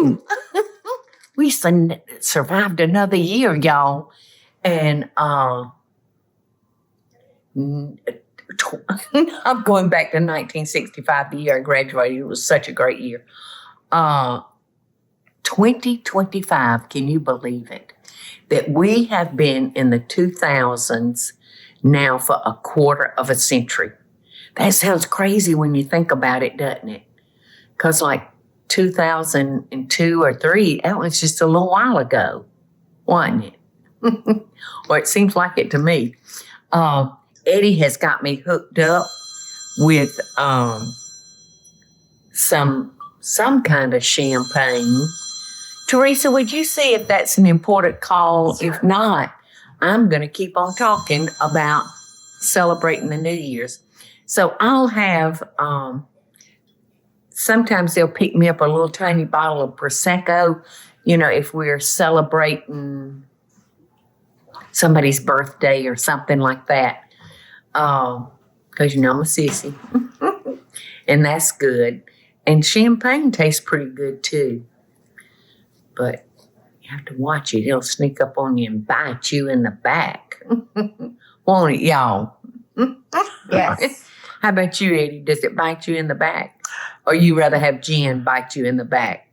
Woo! We survived another year, y'all. And I'm going back to 1965, the year I graduated. It was such a great year. 2025, can you believe it? That we have been in the 2000s now for a quarter of a century. That sounds crazy when you think about it, doesn't it? Because like 2002 or 3, that was just a little while ago, wasn't it? Or it seems like it to me. Eddie has got me hooked up with some kind of champagne. Teresa, would you see if that's an important call? If not, I'm going to keep on talking about celebrating the New Year's. So I'll have, sometimes they'll pick me up a little tiny bottle of Prosecco, if we're celebrating somebody's birthday or something like that. Because, I'm a sissy. And that's good. And champagne tastes pretty good, too. But you have to watch it. It'll sneak up on you and bite you in the back. Won't it, y'all? Yes. How about you, Eddie? Does it bite you in the back? Or you rather have gin bite you in the back?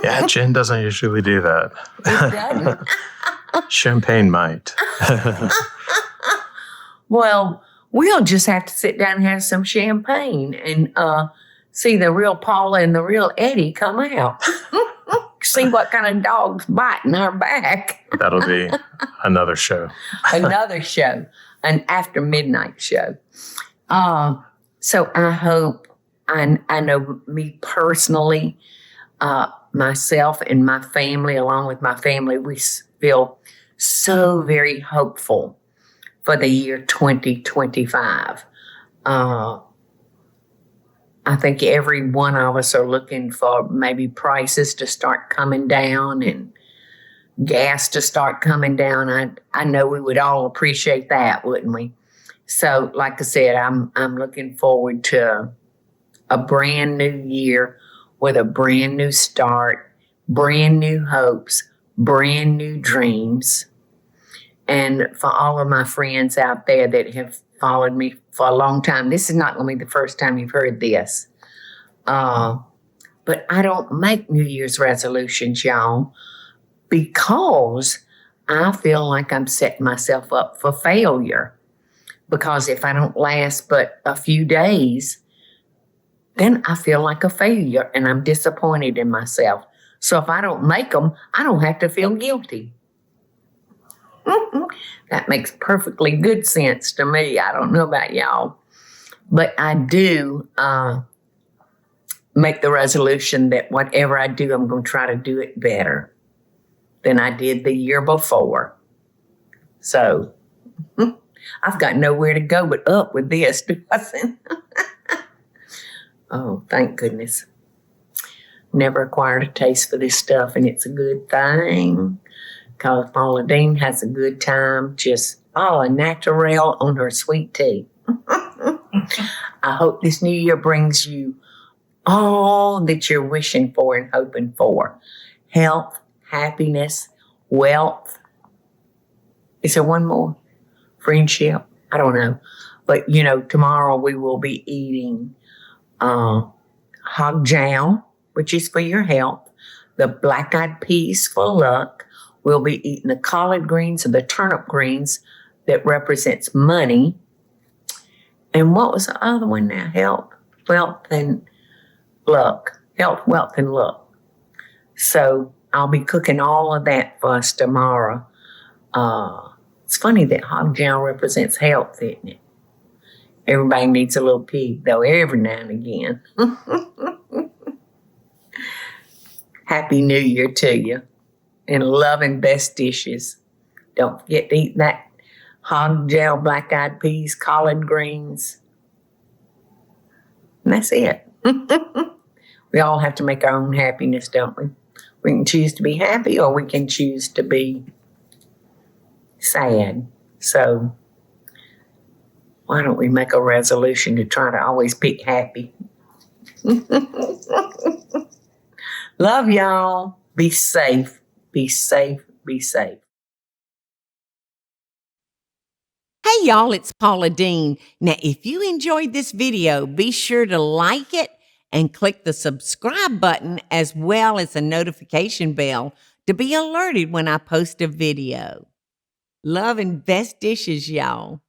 Yeah, gin doesn't usually do that. It doesn't. Champagne might. Well, we'll just have to sit down and have some champagne and see the real Paula and the real Eddie come out. See what kind of dog's biting our back. That'll be another show. Another show, an after midnight show. So I hope, I know me personally, myself and my family, along with my family, we feel so very hopeful for the year 2025. I think every one of us are looking for maybe prices to start coming down and gas to start coming down. I know we would all appreciate that, wouldn't we? So, like I said, I'm looking forward to a brand new year with a brand new start, brand new hopes, brand new dreams. And for all of my friends out there that have followed me for a long time, this is not going to be the first time you've heard this. But I don't make New Year's resolutions, y'all, because I feel like I'm setting myself up for failure. Because if I don't last but a few days, then I feel like a failure and I'm disappointed in myself. So if I don't make them, I don't have to feel guilty. That makes perfectly good sense to me. I don't know about y'all. But I do make the resolution that whatever I do, I'm going to try to do it better than I did the year before. So I've got nowhere to go but up with this, do I think? Oh, thank goodness. Never acquired a taste for this stuff, and it's a good thing. Because Paula Deen has a good time, just a natural on her sweet tea. I hope this new year brings you all that you're wishing for and hoping for. Health, happiness, wealth. Is there one more? Friendship? I don't know. But, tomorrow we will be eating hog jam, which is for your health, the black-eyed peas for luck. We'll be eating the collard greens or the turnip greens that represents money. And what was the other one now? Health, wealth, and luck. Health, wealth, and luck. So I'll be cooking all of that for us tomorrow. It's funny that hog jam represents health, isn't it? Everybody needs a little pig, though, every now and again. Happy New Year to you. And love and best dishes. Don't forget to eat that hog gel, black-eyed peas, collard greens. And that's it. We all have to make our own happiness, don't we? We can choose to be happy or we can choose to be sad. So why don't we make a resolution to try to always pick happy? Love y'all. Be safe. Be safe. Be safe. Hey y'all, it's Paula Deen. Now, if you enjoyed this video, be sure to like it and click the subscribe button as well as the notification bell to be alerted when I post a video. Love and best dishes, y'all.